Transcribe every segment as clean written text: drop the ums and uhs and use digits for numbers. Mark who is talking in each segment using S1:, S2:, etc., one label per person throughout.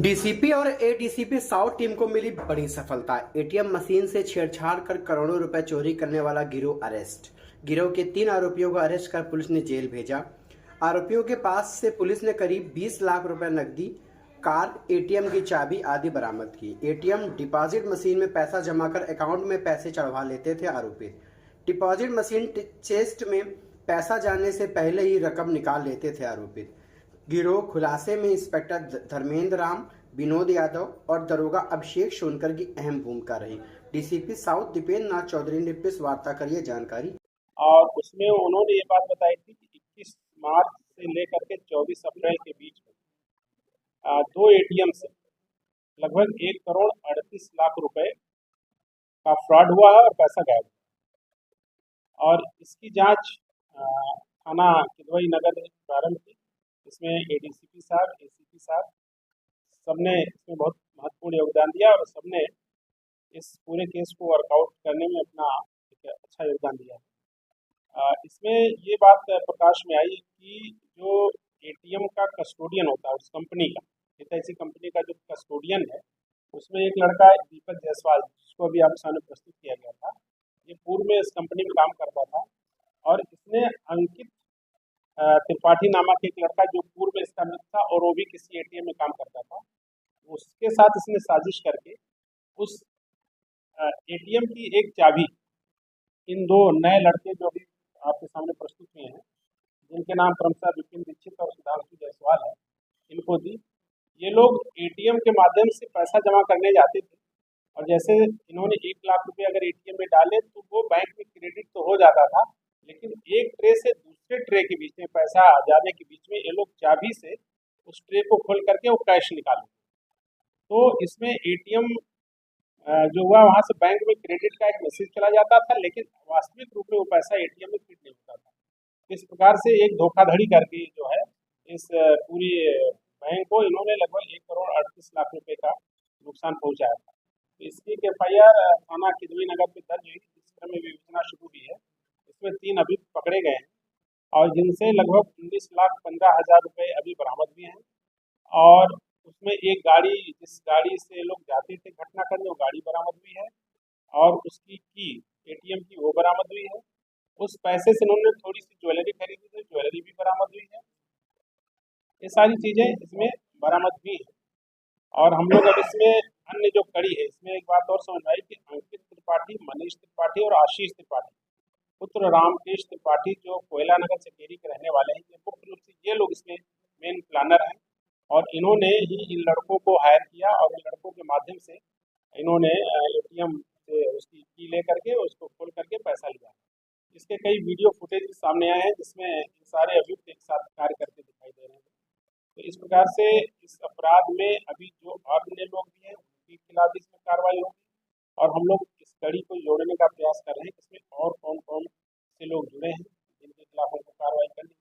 S1: DCP और ADCP south team को मिली बड़ी सफलता। एटीएम मशीन से छेड़छाड़ कर करोड़ों रुपए चोरी करने वाला गिरोह अरेस्ट। गिरोह के 3 आरोपियों को अरेस्ट कर पुलिस ने जेल भेजा। आरोपियों के पास से पुलिस ने करीब 20 लाख रुपए नकदी, कार, एटीएम की चाबी आदि बरामद की। एटीएम डिपॉजिट मशीन में पैसा जमा कर अकाउंट में पैसे चढ़वा लेते थे आरोपी। डिपॉजिट मशीन चेस्ट में पैसा जाने से पहले ही रकम निकाल लेते थे आरोपी। गिरोह खुलासे में इंस्पेक्टर धर्मेंद्र राम, विनोद यादव और दरोगा अभिषेक सोनकर की अहम भूमिका रही। डीसीपी साउथ दीपेंद्र नाथ चौधरी ने प्रेस वार्ता कर ये जानकारी।
S2: और उसमें उन्होंने ये बात बताई थी कि 21 मार्च से लेकर के 24 अप्रैल के बीच में 2 एटीएम से लगभग 1,38,00,000 रुपए का फ्रॉड हुआ है और पैसा गायब हुआ। और इसकी जांच थाना किदवई नगर ने प्रारंभ की। इसमें एडीसीपी साहब, एसीपी साहब सबने इसमें बहुत महत्वपूर्ण योगदान दिया और सबने इस पूरे केस को वर्कआउट करने में अपना एक अच्छा योगदान दिया। इसमें ये बात प्रकाश में आई कि जो एटीएम का कस्टोडियन होता है उस कंपनी का, ऐसी कंपनी का जो कस्टोडियन है, उसमें एक लड़का है दीपक जायसवाल, जिसको अभी आपके सामने प्रस्तुत किया गया था। ये पूर्व में इस कंपनी में काम करता था और इसने अंकित त्रिपाठी नामक एक लड़का, जो पूर्व में इसका मित्र था और वो भी किसी एटीएम में काम करता था, उसके साथ इसने साजिश करके उस एटीएम की एक चाबी इन 2 नए लड़के जो अभी आपके सामने प्रस्तुत हुए हैं, जिनके नाम क्रमशः विपिन दीक्षित और सुधांशु जायसवाल है, इनको दी। ये लोग एटीएम के माध्यम से पैसा जमा करने जाते थे और जैसे इन्होंने 1 लाख रुपए अगर एटीएम में डाले तो वो बैंक में क्रेडिट तो हो जाता था, लेकिन एक ट्रे से दूसरे ट्रे के बीच में पैसा आ जाने के बीच में ये लोग चाबी से उस ट्रे को खोल करके वो कैश निकाले। तो इसमें एटीएम जो हुआ, वहाँ से बैंक में क्रेडिट का एक मैसेज चला जाता था, लेकिन वास्तविक रूप में वो पैसा एटीएम में फिट नहीं होता था। इस प्रकार से एक धोखाधड़ी करके जो है इस पूरी बैंक को इन्होंने लगभग 1,38,00,000 रुपए का नुकसान पहुंचाया था। तो इसकी एक FIR थाना किदवई नगर में दर्ज हुई, जिस क्रम में विवेचना शुरू हुई है। इसमें 3 अभी पकड़े गए हैं और जिनसे लगभग 19,15,000 रुपए अभी बरामद हुए हैं। और उसमें एक गाड़ी, जिस गाड़ी से लोग जाते थे घटना करने, वो गाड़ी बरामद हुई है और उसकी एटीएम की वो बरामद हुई है। उस पैसे से उन्होंने थोड़ी सी ज्वेलरी खरीदी थी, ज्वेलरी भी बरामद हुई है। ये सारी चीज़ें इसमें बरामद हुई हैं। और हम लोग अब इसमें अन्य जो कड़ी है, इसमें एक बात और समझ आई कि अंकित त्रिपाठी, मनीष त्रिपाठी और आशीष त्रिपाठी पुत्र रामकेश त्रिपाठी, जो कोयला नगर चकेरी के रहने वाले हैं, ये मुख्य रूप से ये लोग इसमें मेन प्लानर हैं और इन्होंने ही इन लड़कों को हायर किया और इन लड़कों के माध्यम से इन्होंने एटीएम से उसकी की ले करके उसको खोल करके पैसा लिया। इसके कई वीडियो फुटेज सामने आए हैं जिसमें इन सारे अभियुक्त एक साथ कार्य करते दिखाई दे रहे हैं। तो इस प्रकार से इस अपराध में अभी जो अन्य लोग भी हैं उनके खिलाफ इसमें कार्रवाई होगी और हम लोग इस कड़ी को जोड़ने का प्रयास कर रहे हैं। इसमें और कौन कौन से लोग जुड़े हैं जिनके खिलाफ हमको कार्रवाई करनी है।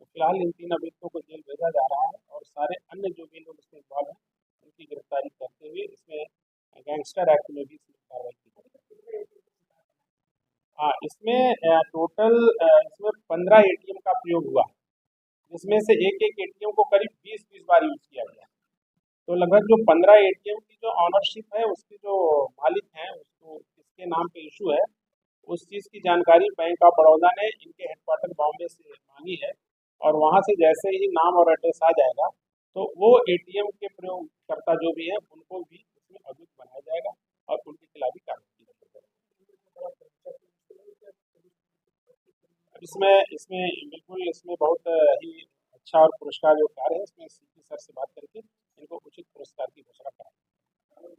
S2: तो फिलहाल इन 3 अभियुक्तों को जेल भेजा जा रहा है और सारे अन्य जो भी लोग इसमें इन्वॉल्व हैं उनकी गिरफ्तारी करते हुए इसमें गैंगस्टर एक्ट में भी इसमें कार्रवाई की जाएगी। हाँ, इसमें टोटल इसमें 15 एटीएम का प्रयोग हुआ, जिसमें से एक एटीएम को करीब 20-20 बार यूज किया गया। तो लगभग जो 15 एटीएम की जो ऑनरशिप है, उसके जो मालिक हैं, उसको किसके नाम पे इशू है, उस चीज़ की जानकारी बैंक ऑफ बड़ौदा ने इनके हेडक्वार्टर बॉम्बे से मांगी है और वहाँ से जैसे ही नाम और एड्रेस आ जाएगा तो वो एटीएम के प्रयोगकर्ता जो भी हैं उनको भी इसमें अभियुक्त बनाया जाएगा और उनके खिलाफ भी कार्रवाई की जाएगी। इसमें इसमें बिल्कुल इसमें बहुत ही अच्छा और पुरस्कार जो कार्य है, इसमें सीपी सर से बात करके इनको उचित पुरस्कार की घोषणा कराएंगे।